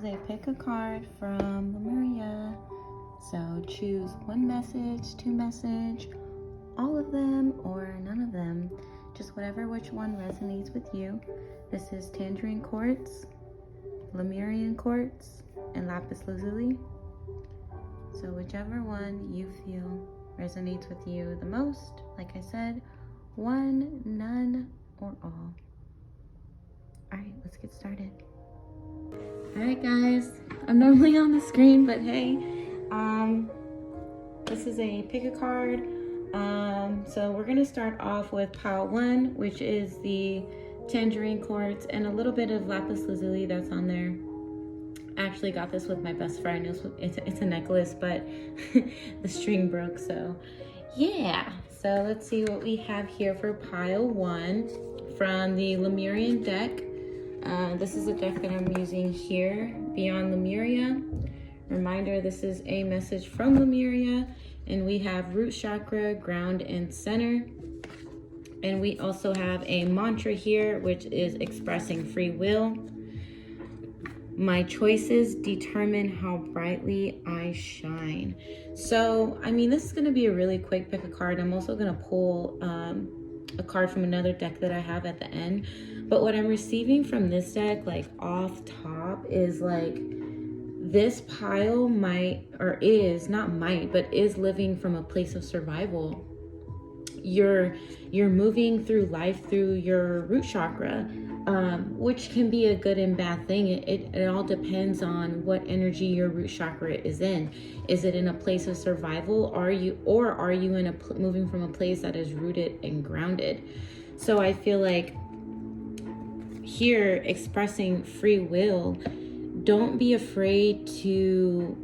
is a pick a card from Lemuria. So choose one message, two message, all of them, or none of them. Just which one resonates with you. This is Tangerine Quartz, Lemurian Quartz, and Lapis Lazuli. So whichever one you feel resonates with you the most, like I said, one, none, or all. Alright, let's get started. Alright guys, I'm normally on the screen, but hey, this is a pick a card. So we're gonna start off with pile 1, which is the Tangerine Quartz and a little bit of Lapis Lazuli that's on there. I actually got this with my best friend. It's a necklace, but the string broke, so yeah. So let's see what we have here for pile 1 from the Lemurian deck. This is a deck that I'm using here, Beyond Lemuria. Reminder, this is a message from Lemuria, and we have root chakra, ground, and center. And we also have a mantra here, which is expressing free will. My choices determine how brightly I shine. So, I mean, this is going to be a really quick pick a card. I'm also going to pull a card from another deck that I have at the end. But what I'm receiving from this deck, like off top, is like this pile is living from a place of survival. You're moving through life through your root chakra, which can be a good and bad thing. It all depends on what energy your root chakra is in. Is it in a place of survival? Are you moving from a place that is rooted and grounded? So I feel like here, expressing free will, don't be afraid to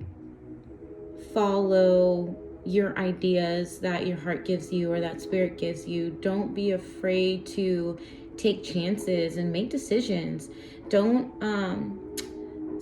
follow your ideas that your heart gives you or that spirit gives you. Don't be afraid to take chances and make decisions. Don't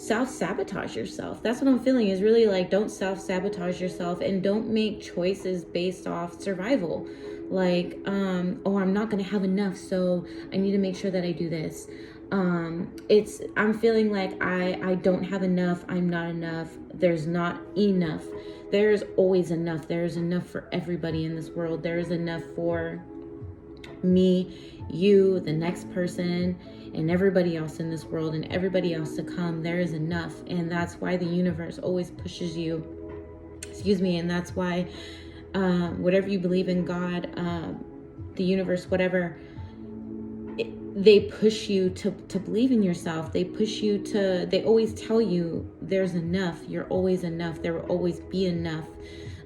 self-sabotage yourself. That's what I'm feeling, is really like, don't self-sabotage yourself, and don't make choices based off survival. Like, oh, I'm not gonna have enough, so I need to make sure that I do this. I'm feeling like I don't have enough, I'm not enough, there's not enough. There's always enough. There's enough for everybody in this world. There's enough for me, you, the next person, and everybody else in this world, and everybody else to come. There is enough. And that's why the universe always pushes you, and that's why whatever you believe in, God, the universe, whatever, they push you to believe in yourself. They always tell you there's enough. You're always enough. There will always be enough.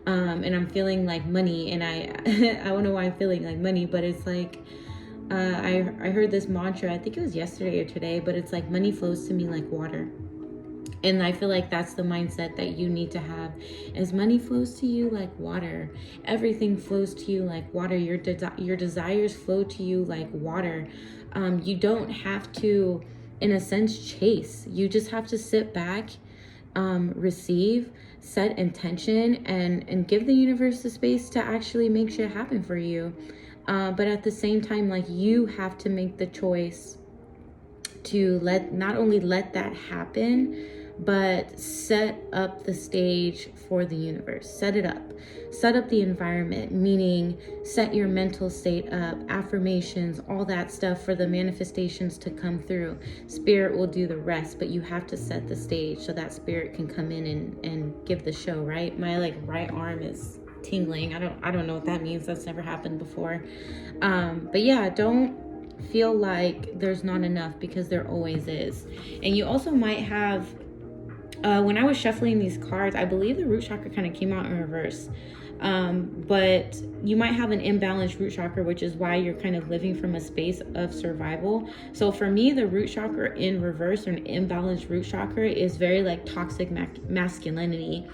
And I'm feeling like money, and I don't know why I'm feeling like money, but it's like, I heard this mantra, I think it was yesterday or today, but it's like, money flows to me like water. And I feel like that's the mindset that you need to have, as money flows to you like water. Everything flows to you like water. Your desires flow to you like water. You don't have to, in a sense, chase. You just have to sit back, receive, set intention, and give the universe the space to actually make shit happen for you. But at the same time, like, you have to make the choice to not only let that happen, but set up the stage for the universe. Set up the environment, meaning set your mental state up, affirmations, all that stuff for the manifestations to come through. Spirit will do the rest, but you have to set the stage so that spirit can come in and give the show, right? My right arm is tingling. I don't know what that means. That's never happened before. But yeah, don't feel like there's not enough, because there always is. And you also might have, when I was shuffling these cards, I believe the root chakra kind of came out in reverse. But you might have an imbalanced root chakra, which is why you're kind of living from a space of survival. So for me, the root chakra in reverse, or an imbalanced root chakra, is very like toxic masculinity.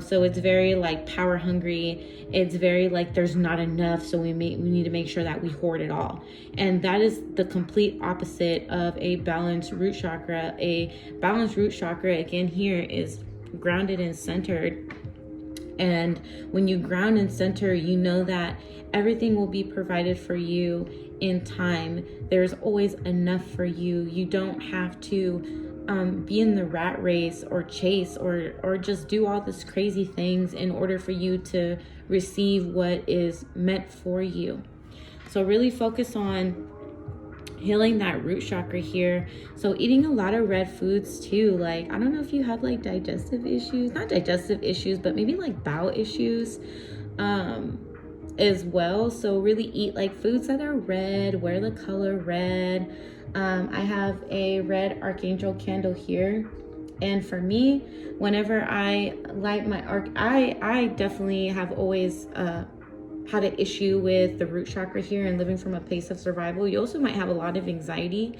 So it's very like power hungry. It's very like there's not enough, so we need to make sure that we hoard it all. And that is the complete opposite of a balanced root chakra. A balanced root chakra, again, here is grounded and centered. And when you ground and center, you know that everything will be provided for you in time. There's always enough for you. You don't have to be in the rat race or chase or just do all this crazy things in order for you to receive what is meant for you. So really focus on healing that root chakra here. So eating a lot of red foods too. Like, I don't know if you have like digestive issues, not digestive issues, but maybe like bowel issues as well. So really eat like foods that are red, wear the color red. I have a red archangel candle here. And for me, whenever I light my I definitely have always had an issue with the root chakra here and living from a place of survival. You also might have a lot of anxiety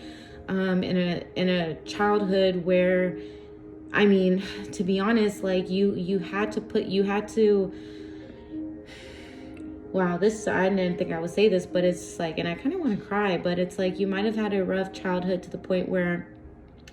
in a childhood where, I mean, to be honest, like you had to wow, this, I didn't think I would say this, but it's like, and I kind of want to cry, but it's like you might have had a rough childhood to the point where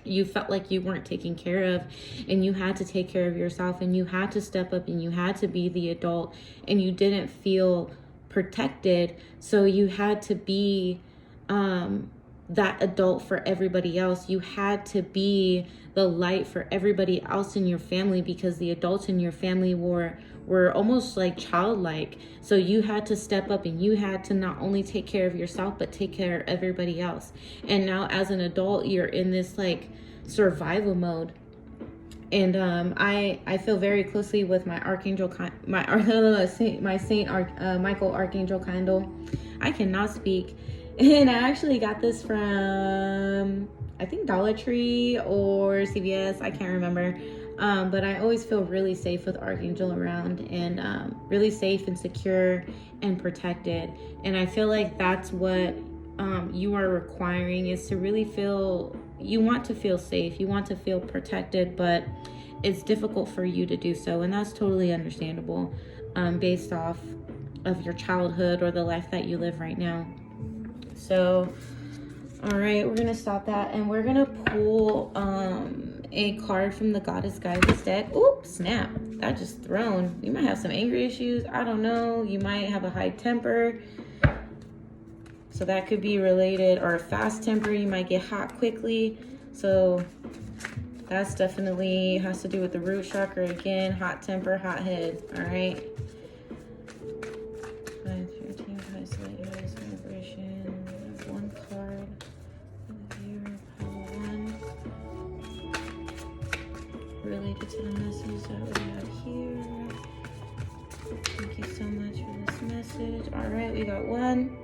you felt like you weren't taken care of, and you had to take care of yourself, and you had to step up, and you had to be the adult, and you didn't feel protected. So you had to be that adult for everybody else. You had to be the light for everybody else in your family, because the adults in your family were almost like childlike. So you had to step up, and you had to not only take care of yourself, but take care of everybody else. And now as an adult, you're in this like survival mode. And I feel very closely with my archangel, my Saint Michael archangel candle. I cannot speak. And I actually got this from, I think, Dollar Tree or CVS. I can't remember. But I always feel really safe with Archangel around, and really safe and secure and protected. And I feel like that's what you are requiring, is to really feel, you want to feel safe, you want to feel protected, but it's difficult for you to do so. And that's totally understandable based off of your childhood or the life that you live right now. So, all right, we're going to stop that, and we're going to pull a card from the Goddess Guidance deck. Oops, snap. That just thrown. You might have some angry issues. I don't know. You might have a high temper. So that could be related, or a fast temper. You might get hot quickly. So that's definitely has to do with the root chakra again. Hot temper, hot head. All right. 513, isolate your highest vibration. One card for the viewer. Power one. Related to the message that we have here. Thank you so much for this message. All right, we got one.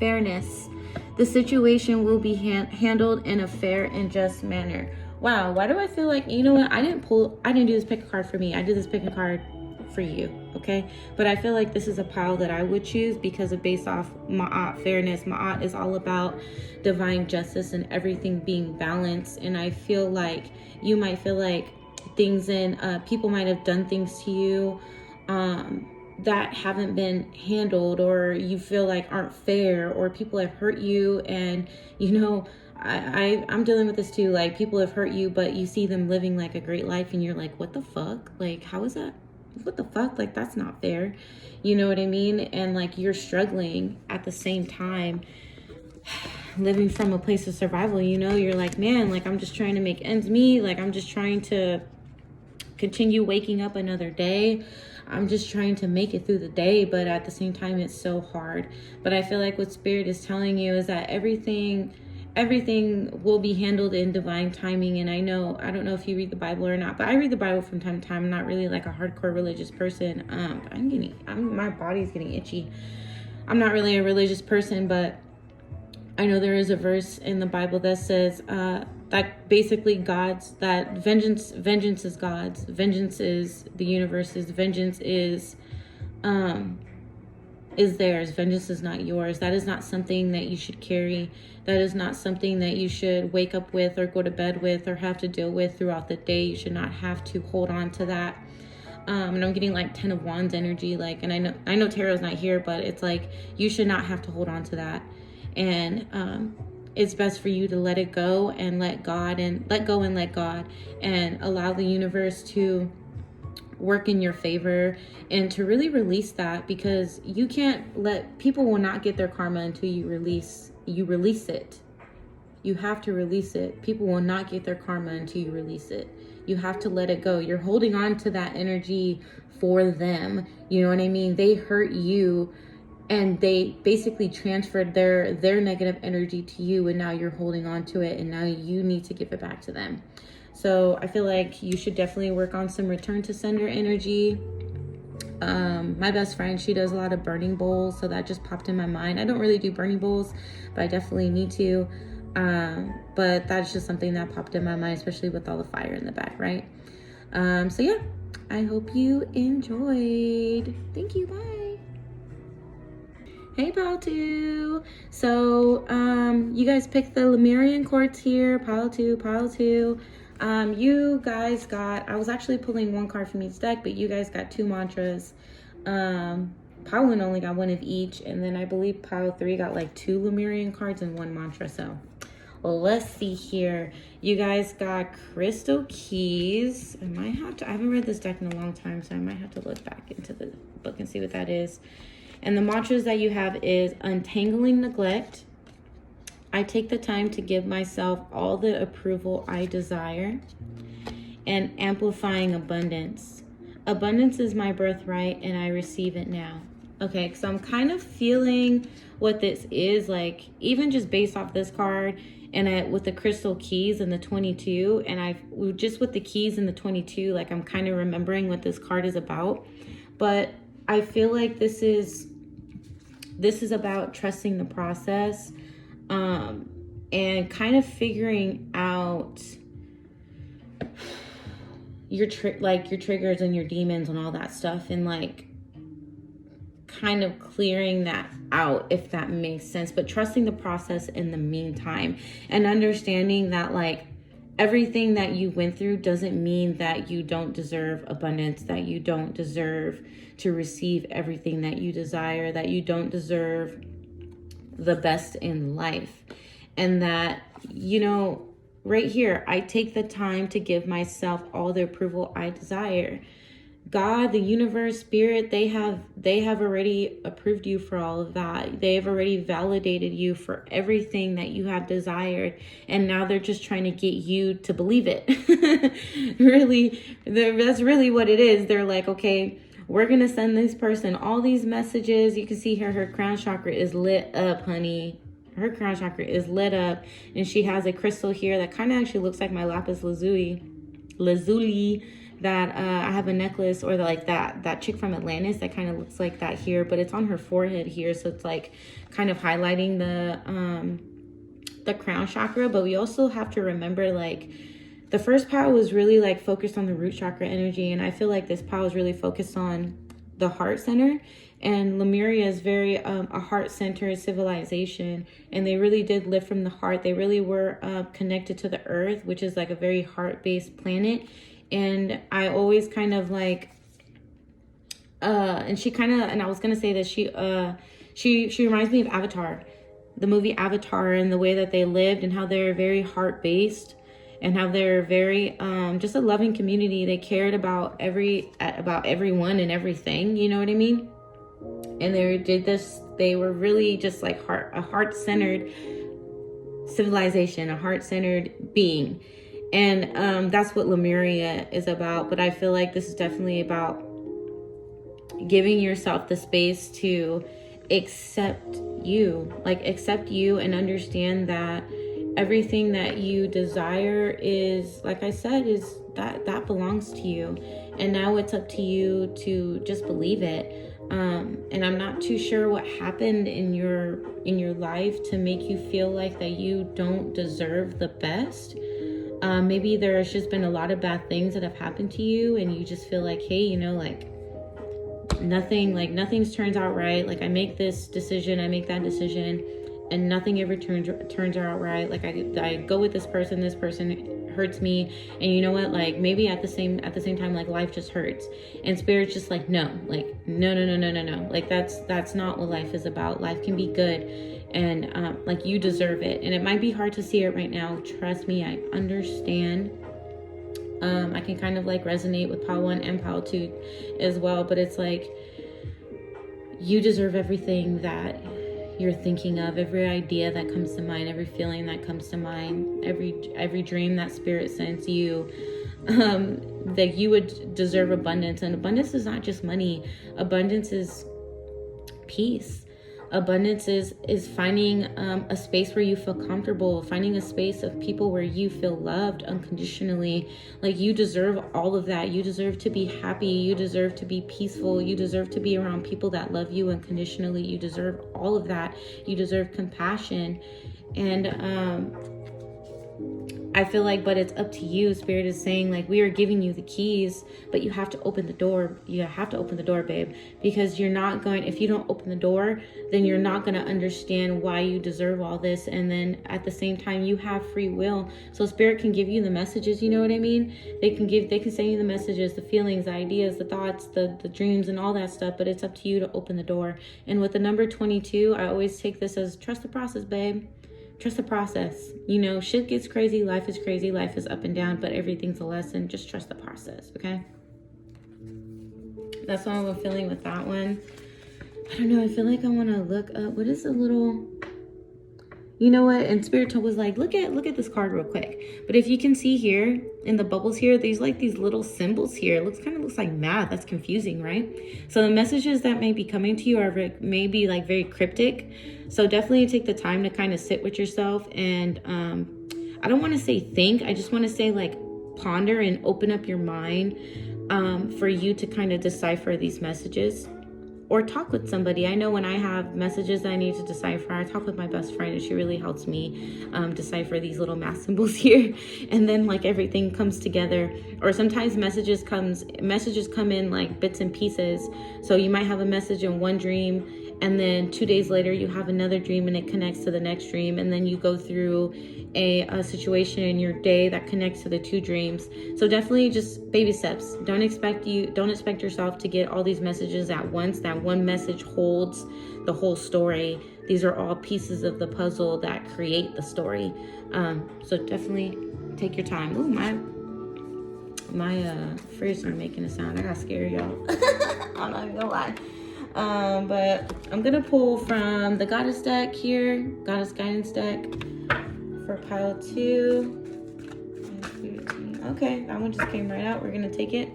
Fairness. The situation will be handled in a fair and just manner. Wow, why do I feel like, you know what? I didn't do this pick a card for me. I did this pick a card for you, okay? But I feel like this is a pile that I would choose because of based off Ma'at, fairness. Ma'at is all about divine justice and everything being balanced. And I feel like you might feel like things people might have done things to you that haven't been handled, or you feel like aren't fair, or people have hurt you. And you know, I'm dealing with this too. Like, people have hurt you, but you see them living like a great life, and you're like, what the fuck? Like, how is that? What the fuck? Like, that's not fair. You know what I mean? And like, you're struggling at the same time, living from a place of survival. You know, you're like, man, like, I'm just trying to make ends meet. Like, I'm just trying to continue waking up another day. I'm just trying to make it through the day, but at the same time, it's so hard. But I feel like what Spirit is telling you is that everything will be handled in divine timing. And I don't know if you read the Bible or not, but I read the Bible from time to time. I'm not really like a hardcore religious person. My body's getting itchy. I'm not really a religious person, but I know there is a verse in the Bible that says that basically that vengeance is God's. Vengeance is the universe's. Vengeance is theirs. Vengeance is not yours. That is not something that you should carry. That is not something that you should wake up with or go to bed with or have to deal with throughout the day. You should not have to hold on to that. And I'm getting like 10 of Wands energy. Like, and I know Tarot's not here, but it's like, you should not have to hold on to that. And it's best for you to let it go and let God, and let go and let God, and allow the universe to work in your favor, and to really release that, because people will not get their karma until you release it. You have to release it. People will not get their karma until you release it. You have to let it go. You're holding on to that energy for them. You know what I mean? They hurt you and they basically transferred their negative energy to you, and now you're holding on to it, and now you need to give it back to them. So I feel like you should definitely work on some return to sender energy. My best friend, she does a lot of burning bowls, so that just popped in my mind. I don't really do burning bowls, but I definitely need to. But that's just something that popped in my mind, especially with all the fire in the back, right? So yeah, I hope you enjoyed. Thank you. Bye. Hey, Pile 2. So, you guys picked the Lemurian quartz here. Pile 2, Pile 2. You guys got, I was actually pulling one card from each deck, but you guys got 2 mantras. Pile 1 only got 1 of each, and then I believe Pile 3 got like 2 Lemurian cards and 1 mantra. So, well, let's see here. You guys got crystal keys. I might have to, I haven't read this deck in a long time, so I might have to look back into the book and see what that is. And the mantras that you have is untangling neglect. I take the time to give myself all the approval I desire. And amplifying abundance. Abundance is my birthright and I receive it now. Okay, so I'm kind of feeling what this is, like, even just based off this card and with the crystal keys and the 22, and just with the keys and the 22, like, I'm kind of remembering what this card is about. But I feel like this is about trusting the process, and kind of figuring out your triggers and your demons and all that stuff, and like kind of clearing that out, if that makes sense. But trusting the process in the meantime, and understanding that like everything that you went through doesn't mean that you don't deserve abundance, that you don't deserve to receive everything that you desire, that you don't deserve the best in life. And that, you know, right here, I take the time to give myself all the approval I desire. God, the universe, spirit, they have already approved you for all of that. They have already validated you for everything that you have desired. And now they're just trying to get you to believe it. Really, that's really what it is. They're like, okay, we're going to send this person all these messages. You can see here, her crown chakra is lit up, honey. Her crown chakra is lit up. And she has a crystal here that kind of actually looks like my lapis lazuli. That I have a necklace, or like that chick from Atlantis that kind of looks like that here, but it's on her forehead here, so it's like kind of highlighting the crown chakra. But we also have to remember, like, the first pile was really like focused on the root chakra energy, and I feel like this pile is really focused on the heart center. And Lemuria is very a heart-centered civilization, and they really did live from the heart. They really were connected to the earth, which is like a very heart-based planet. And I always kind of like, and I was going to say that she reminds me of Avatar, the movie Avatar, and the way that they lived and how they're very heart-based and how they're very, just a loving community. They cared about everyone and everything, you know what I mean? And they were really just like a heart-centered civilization, a heart-centered being. And that's what Lemuria is about. But I feel like this is definitely about giving yourself the space to accept you and understand that everything that you desire is, like I said, is that belongs to you. And now it's up to you to just believe it. And I'm not too sure what happened in your life to make you feel like that you don't deserve the best. Maybe there's just been a lot of bad things that have happened to you, and you just feel like, hey, you know, like nothing's turns out right. Like, I make this decision, I make that decision, and nothing ever turns out right. Like, I go with this person hurts me, and you know what? Like, maybe at the same time, like, life just hurts, and spirit's just like, no. Like, that's not what life is about. Life can be good. And like, you deserve it. And it might be hard to see it right now. Trust me, I understand. I can kind of like resonate with Pile 1 and Pile 2 as well. But it's like, you deserve everything that you're thinking of, every idea that comes to mind, every feeling that comes to mind, every dream that spirit sends you, that you would deserve abundance. And abundance is not just money. Abundance is peace. Abundance is finding a space where you feel comfortable, finding a space of people where you feel loved unconditionally. Like, you deserve all of that. You deserve to be happy. You deserve to be peaceful. You deserve to be around people that love you unconditionally. You deserve all of that. You deserve compassion. And I feel like, but it's up to you. Spirit is saying, like, we are giving you the keys, but you have to open the door. You have to open the door, babe, because you're not going, if you don't open the door, then you're not going to understand why you deserve all this. And then at the same time, you have free will. So spirit can give you the messages, you know what I mean? They can send you the messages, the feelings, the ideas, the thoughts, the dreams, and all that stuff, but it's up to you to open the door. And with the number 22, I always take this as trust the process, babe. Trust the process. You know, shit gets crazy. Life is crazy. Life is up and down, but everything's a lesson. Just trust the process, okay? That's what I'm feeling with that one. I don't know. I feel like I want to look up. What is the little... You know what? And Spirit was like, look at this card real quick. But if you can see here in the bubbles here, there's like these little symbols here. It kind of looks like math. That's confusing, right? So the messages that may be coming to you are maybe like very cryptic. So definitely take the time to kind of sit with yourself. And I don't want to say think. I just want to say like ponder and open up your mind for you to kind of decipher these messages. Or talk with somebody. I know when I have messages that I need to decipher, I talk with my best friend, and she really helps me decipher these little math symbols here. And then like everything comes together. Or sometimes messages come in like bits and pieces. So you might have a message in one dream, and then 2 days later you have another dream and it connects to the next dream, and then you go through a situation in your day that connects to the two dreams. So definitely just baby steps. Don't expect yourself to get all these messages at once. That one message holds the whole story. These are all pieces of the puzzle that create the story. So definitely take your time. Ooh, my fridge started making a sound. I got scared, y'all. I'm not even gonna lie. But I'm gonna pull from the Goddess deck here, Goddess Guidance deck for pile 2. Okay, that one just came right out. We're gonna take it.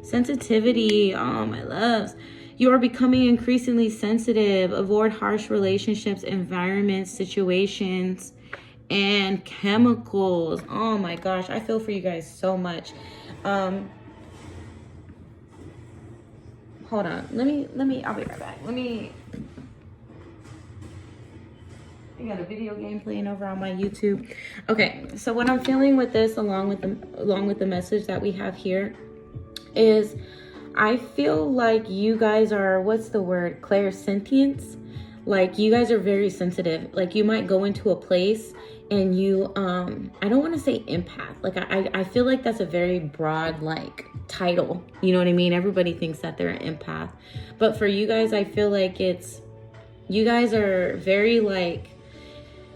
Sensitivity. Oh, my loves. You are becoming increasingly sensitive. Avoid harsh relationships, environments, situations, and chemicals. Oh my gosh, I feel for you guys so much. Hold on. Let me, I'll be right back. I got a video game playing over on my YouTube. Okay, so what I'm feeling with this, along with the message that we have here, is I feel like you guys are, what's the word? Clairsentience. Like, you guys are very sensitive. Like, you might go into a place and you, I don't want to say empath. Like, I feel like that's a very broad, like, title. You know what I mean? Everybody thinks that they're an empath. But for you guys, I feel like you guys are very, like,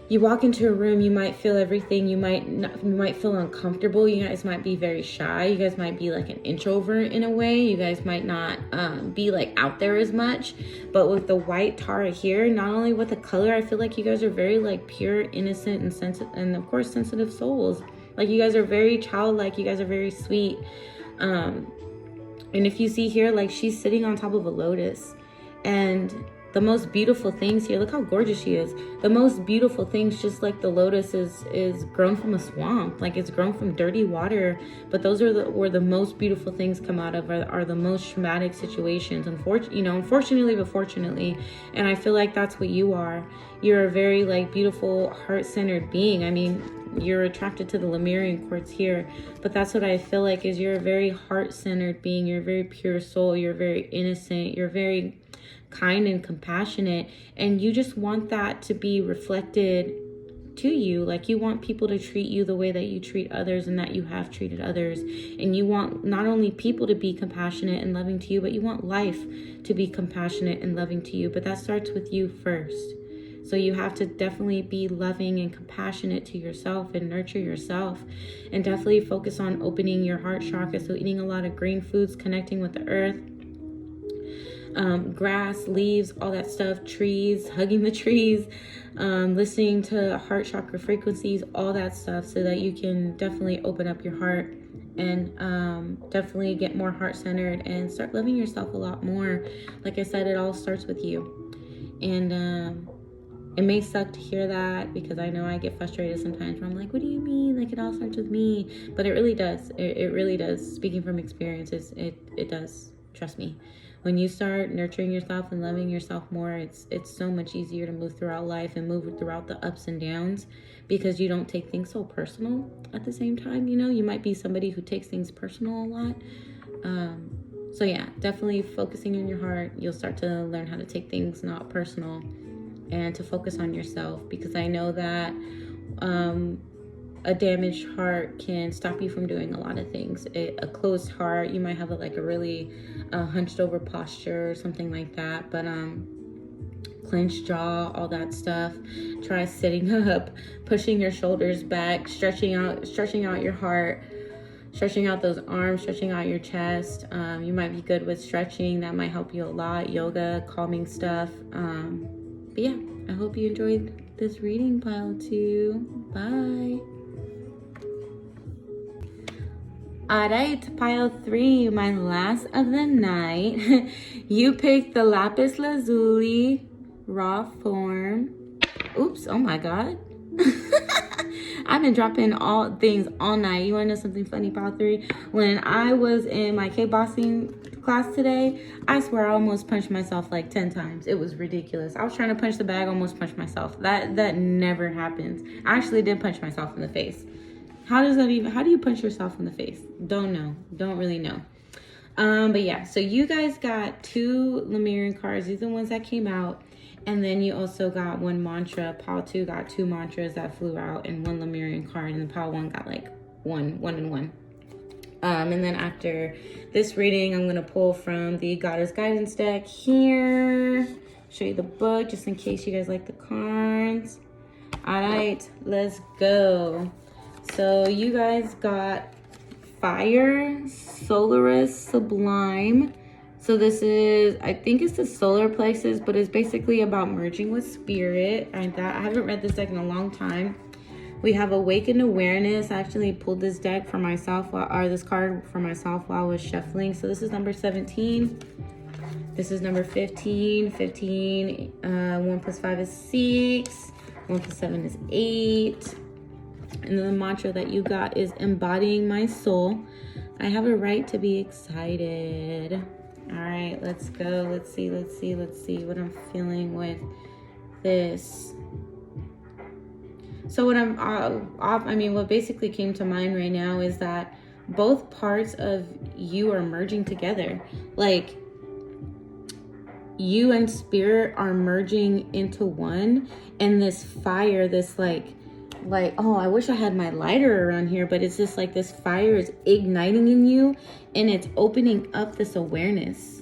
you walk into a room, you might feel everything. You might feel uncomfortable. You guys might be very shy. You guys might be like an introvert in a way. You guys might not be like out there as much. But with the white Tara here, not only with the color, I feel like you guys are very like pure, innocent, and sensitive, and of course sensitive souls. Like, you guys are very childlike. You guys are very sweet. And if you see here, like, she's sitting on top of a lotus, and the most beautiful things here, look how gorgeous she is. The most beautiful things, just like the lotus, is grown from a swamp. Like, it's grown from dirty water. But those are where the most beautiful things come out of, are the most traumatic situations. Unfortunately, but fortunately. And I feel like that's what you are. You're a very like beautiful, heart-centered being. I mean, you're attracted to the Lemurian quartz here, but that's what I feel like, is you're a very heart-centered being. You're a very pure soul. You're very innocent. You're very kind and compassionate, and you just want that to be reflected to you. Like, you want people to treat you the way that you treat others and that you have treated others. And you want not only people to be compassionate and loving to you, but you want life to be compassionate and loving to you. But that starts with you first. So you have to definitely be loving and compassionate to yourself and nurture yourself, and definitely focus on opening your heart chakra. So eating a lot of green foods, connecting with the earth. grass, leaves, all that stuff, trees, hugging the trees, listening to heart chakra frequencies, all that stuff, so that you can definitely open up your heart and definitely get more heart-centered and start loving yourself a lot more. Like I said, it all starts with you. And it may suck to hear that, because I know I get frustrated sometimes where I'm like, what do you mean? Like, it all starts with me. But it really does. It really does. Speaking from experiences, it does. Trust me. When you start nurturing yourself and loving yourself more, it's so much easier to move throughout life and move throughout the ups and downs, because you don't take things so personal at the same time. You know, you might be somebody who takes things personal a lot. So yeah, definitely focusing on your heart. You'll start to learn how to take things not personal and to focus on yourself, because I know that a damaged heart can stop you from doing a lot of things. A closed heart, you might have a really hunched over posture or something like that, but clenched jaw, all that stuff. Try sitting up, pushing your shoulders back, stretching out your heart, stretching out those arms, stretching out your chest. You might be good with stretching. That might help you a lot. Yoga, calming stuff. But yeah, I hope you enjoyed this reading, pile 2. Bye. Alright, pile 3, my last of the night. You picked the lapis lazuli raw form. Oops, oh my god. I've been dropping all things all night. You want to know something funny, pile 3? When I was in my kickboxing class today, I swear I almost punched myself like 10 times. It was ridiculous. I was trying to punch the bag, almost punched myself. That never happens. I actually did punch myself in the face. How do you punch yourself in the face? Don't know. Don't really know. But yeah, so you guys got 2 Lemurian cards. These are the ones that came out. And then you also got 1 mantra. Pile 2 got 2 mantras that flew out and 1 Lemurian card. And Pile 1 got like one and one. And then after this reading, I'm going to pull from the Goddess Guidance deck here. Show you the book just in case you guys like the cards. All right, let's go. So you guys got Fire, Solaris, Sublime. So this is, I think it's the solar plexus, but it's basically about merging with spirit. I haven't read this deck in a long time. We have Awakened Awareness. I actually pulled this deck for myself, or this card for myself while I was shuffling. So this is number 17. This is number 15. 15, 1 plus 5 is 6. 1 plus 7 is 8. And then the mantra that you got is Embodying My Soul. I have a right to be excited. All right, let's go. Let's see what I'm feeling with this. So what basically came to mind right now is that both parts of you are merging together. Like, you and spirit are merging into one, and this fire, this like, oh, I wish I had my lighter around here, but it's just like this fire is igniting in you, and it's opening up this awareness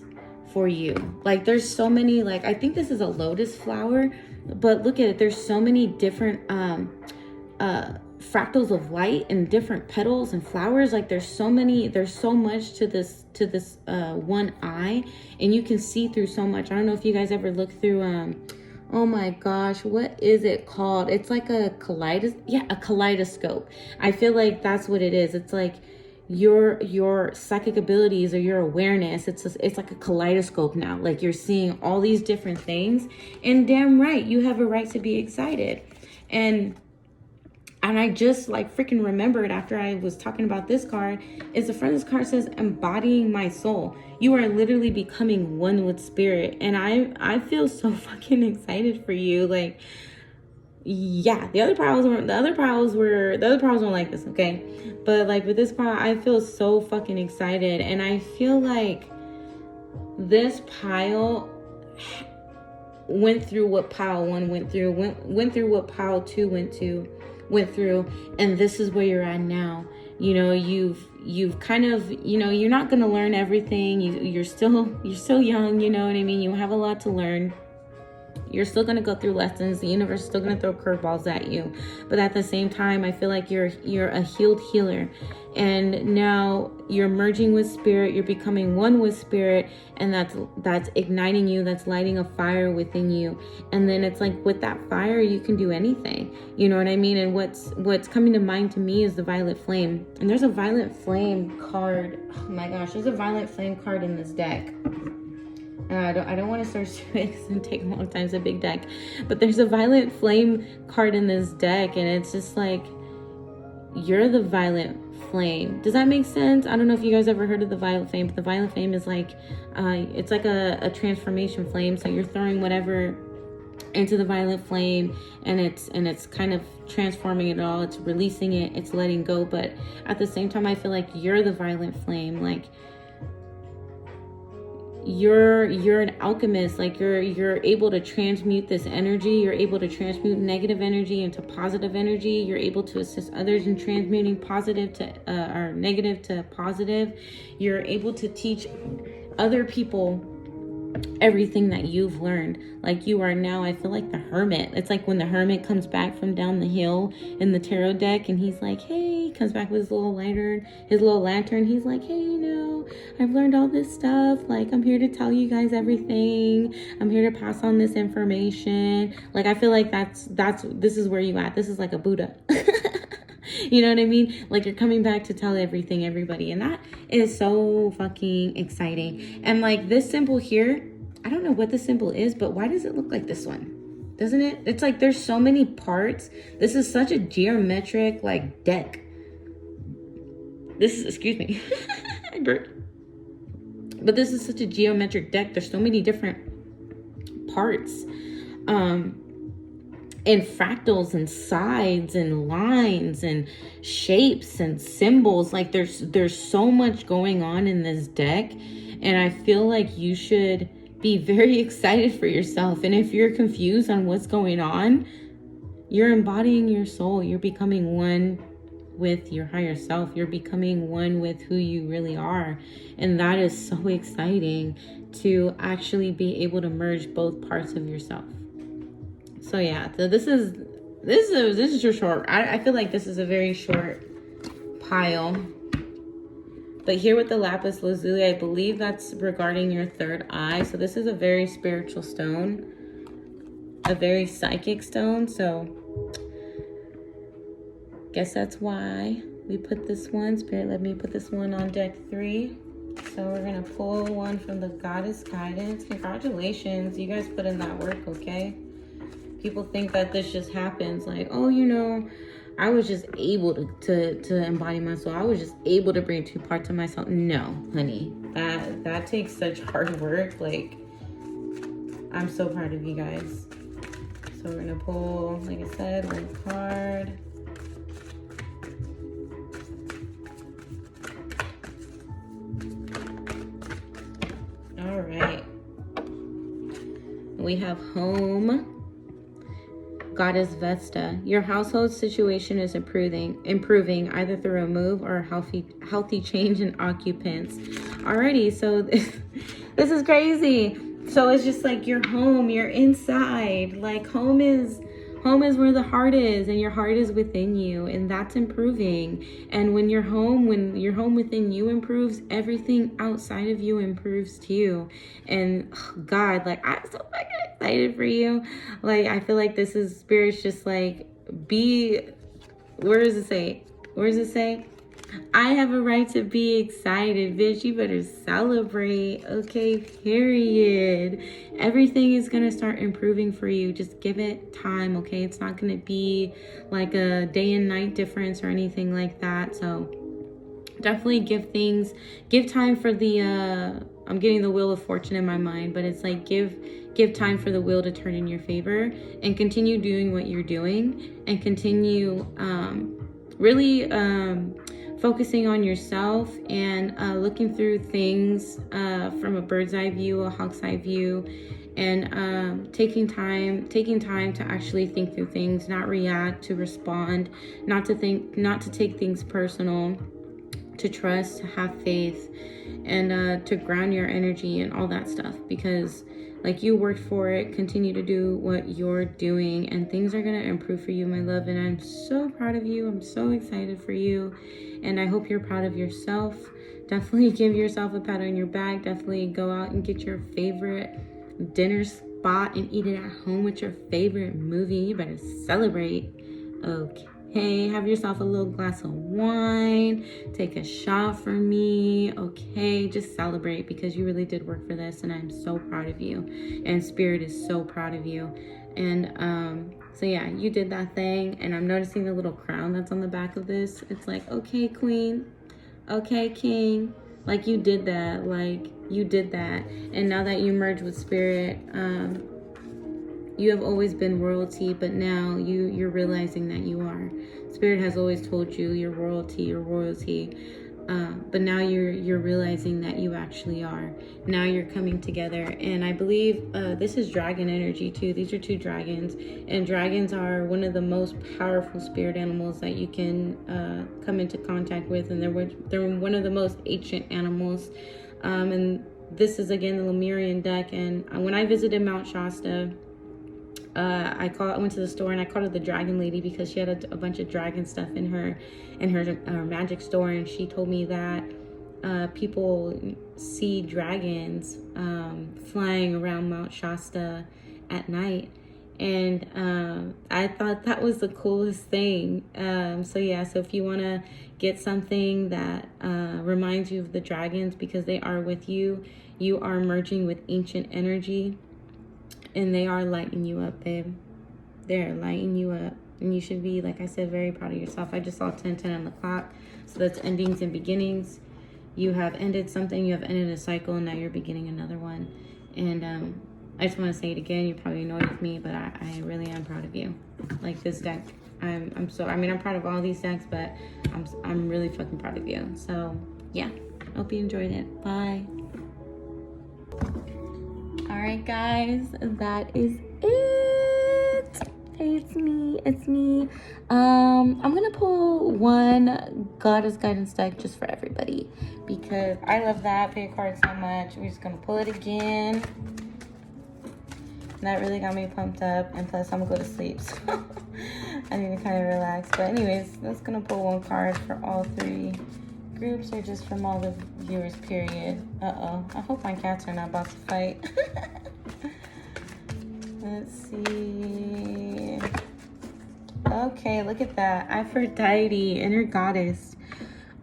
for you. Like, there's so many, like, I think this is a lotus flower, but look at it, there's so many different fractals of light and different petals and flowers. Like, there's so much to this one eye, and you can see through so much. I don't know if you guys ever look through oh my gosh, what is it called? It's like a kaleidoscope. I feel like that's what it is. It's like your psychic abilities or your awareness, it's like a kaleidoscope now. Like, you're seeing all these different things, and damn right, you have a right to be excited. And I just like freaking remembered after I was talking about this card, is the front of this card says Embodying My Soul. You are literally becoming one with spirit. And I feel so fucking excited for you. Like, yeah, the other piles weren't like this, okay? But like with this pile, I feel so fucking excited. And I feel like this pile went through what pile 1 went through, went through what pile 2 went through, and this is where you're at now. You know, you've kind of, you know, you're not gonna learn everything. You're still young, you know what I mean? You have a lot to learn. You're still going to go through lessons. The universe is still going to throw curveballs at you. But at the same time, I feel like you're a healed healer. And now you're merging with spirit. You're becoming one with spirit. And that's igniting you. That's lighting a fire within you. And then it's like with that fire, you can do anything. You know what I mean? And what's coming to mind to me is the violet flame. And there's a violet flame card. Oh my gosh, there's a violet flame card in this deck. I don't want to start doing it because it'll take a long time. It's a big deck. But there's a violet flame card in this deck. And it's just like, you're the violet flame. Does that make sense? I don't know if you guys ever heard of the violet flame. But the violet flame is like, it's like a transformation flame. So you're throwing whatever into the violet flame. And it's kind of transforming it all. It's releasing it. It's letting go. But at the same time, I feel like you're the violet flame. Like, you're an alchemist. Like you're able to transmute this energy. You're able to transmute negative energy into positive energy. You're able to assist others in transmuting positive to or negative to positive. You're able to teach other people everything that you've learned. Like you are now, I feel like the hermit. It's like when the hermit comes back from down the hill in the tarot deck and he's like, hey, comes back with his little lantern. He's like, hey, I've learned all this stuff. Like, I'm here to tell you guys everything. I'm here to pass on this information. Like, I feel like this is where you at. This is like a Buddha. You know what I mean? Like, you're coming back to tell everybody. And that is so fucking exciting. And like this symbol here, I don't know what the symbol is, but why does it look like this one? Doesn't it? It's like there's so many parts. This is such a geometric like deck. Excuse me. I burped. But this is such a geometric deck. There's so many different parts. And fractals and sides and lines and shapes and symbols. Like there's so much going on in this deck. And I feel like you should be very excited for yourself. And if you're confused on what's going on, you're embodying your soul. You're becoming one with your higher self. You're becoming one with who you really are. And that is so exciting to actually be able to merge both parts of yourself. So yeah, so this is your short. I feel like this is a very short pile. But here with the lapis lazuli, I believe that's regarding your third eye. So this is a very spiritual stone, a very psychic stone. So guess that's why we put this one. Spirit let me put this one on deck 3. So we're gonna pull one from the Goddess Guidance. Congratulations, you guys put in that work, okay? People think that this just happens, like, oh, I was just able to embody my soul. I was just able to bring 2 parts of myself. No, honey, that takes such hard work. Like, I'm so proud of you guys. So we're gonna pull, like I said, 1 card. All right. We have home. Goddess Vesta. Your household situation is improving either through a move or a healthy change in occupants. Alrighty, so this is crazy. So it's just like your home, you're inside. Like home is where the heart is, and your heart is within you, and that's improving. And when your home within you improves, everything outside of you improves too. And God, like, I'm so fucking excited for you. Like, I feel like this is Spirit's just like, where does it say? I have a right to be excited, bitch. You better celebrate. Okay, period. Everything is going to start improving for you. Just give it time, okay? It's not going to be like a day and night difference or anything like that. So definitely give time for the, I'm getting the wheel of fortune in my mind, but it's like give time for the wheel to turn in your favor, and continue doing what you're doing, and continue really focusing on yourself and looking through things from a bird's eye view, a hawk's eye view, and taking time to actually think through things, not react, to respond, not to take things personal, to trust, to have faith, and to ground your energy and all that stuff, because like you worked for it. Continue to do what you're doing and things are going to improve for you, my love. And I'm so proud of you. I'm so excited for you. And I hope you're proud of yourself. Definitely give yourself a pat on your back. Definitely go out and get your favorite dinner spot and eat it at home with your favorite movie. You better celebrate. Okay, have yourself a little glass of wine, take a shot for me. Okay, just celebrate, because you really did work for this, and I'm so proud of you, and Spirit is so proud of you. And so yeah, you did that thing, and I'm noticing the little crown that's on the back of this. It's like, okay, queen, okay, king, like you did that, and now that you merge with Spirit, you have always been royalty, but now you're realizing that you are. Spirit has always told you you're royalty, but now you're realizing that you actually are. Now you're coming together, and I believe this is dragon energy too. These are 2 dragons, and dragons are one of the most powerful spirit animals that you can come into contact with, and they're one of the most ancient animals. And this is again the Lemurian deck, and when I visited Mount Shasta, I went to the store and I called her the dragon lady, because she had a bunch of dragon stuff in her magic store, and she told me that people see dragons flying around Mount Shasta at night, and I thought that was the coolest thing. So if you want to get something that reminds you of the dragons, because they are with you, you are merging with ancient energy. And they are lighting you up, babe. They're lighting you up. And you should be, like I said, very proud of yourself. I just saw 1010 on the clock. So that's endings and beginnings. You have ended something. You have ended a cycle. And now you're beginning another one. And I just want to say it again. You're probably annoyed with me, but I really am proud of you. Like this deck. I'm proud of all these decks, but I'm really fucking proud of you. So, yeah. Hope you enjoyed it. Bye. Alright guys, that is it. Hey, it's me. I'm gonna pull one Goddess Guidance deck just for everybody, because I love that pay card so much. We're just gonna pull it again. That really got me pumped up, and plus I'm gonna go to sleep, so I need to kind of relax. But anyways, that's gonna pull one card for all 3 groups, or just from all the viewers, period. I hope my cats are not about to fight. Let's see. Okay, look at that. Aphrodite, inner goddess.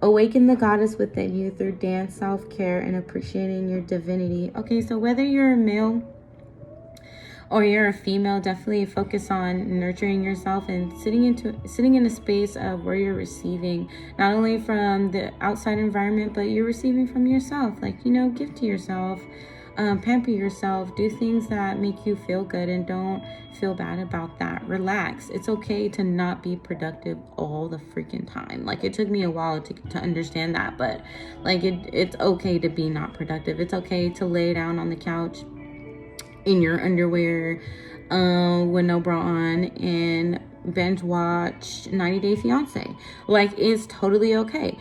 Awaken the goddess within you through dance, self-care, and appreciating your divinity. Okay, so whether you're a male or you're a female, definitely focus on nurturing yourself and sitting in a space of where you're receiving not only from the outside environment, but you're receiving from yourself. Like, give to yourself, pamper yourself, do things that make you feel good, and don't feel bad about that. Relax. It's okay to not be productive all the freaking time. Like, it took me a while to understand that, but like it's okay to be not productive. It's okay to lay down on the couch in your underwear with no bra on and binge watch 90 Day Fiance. Like, it's totally okay.